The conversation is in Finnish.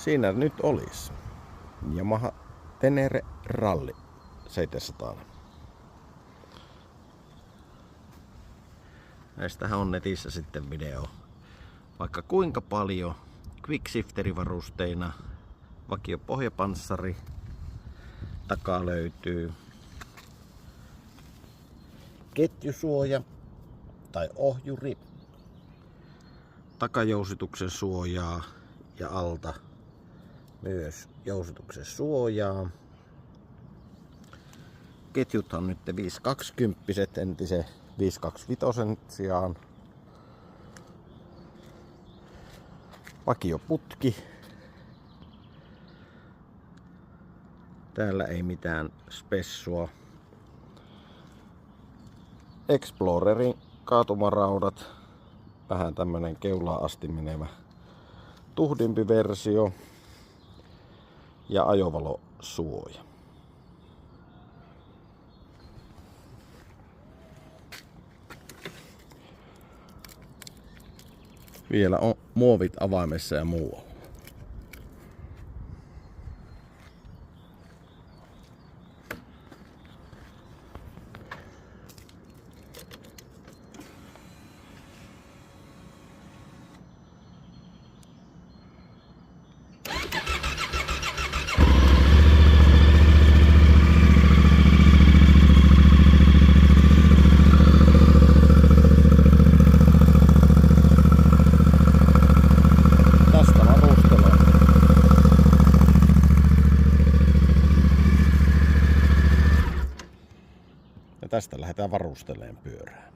Siinä nyt olisi Yamaha Tenere Rally 700. Näistähän on netissä sitten video. Vaikka kuinka paljon. Quickshifterivarusteina. Vakio pohjapanssari. Takaa löytyy ketjusuoja tai ohjuri. Takajousituksen suojaa ja alta myös jousituksen suojaa. Ketjuthan nyt 520 entisen 525 sijaan. Vakioputki. Täällä ei mitään spessua. Explorerin kaatumaraudat. Vähän tämmönen keulaan asti menevä tuhdimpi versio. Ja ajovalosuoja. Vielä on muovit avaimessa ja muu. Ja tästä lähdetään varustelemaan pyörää.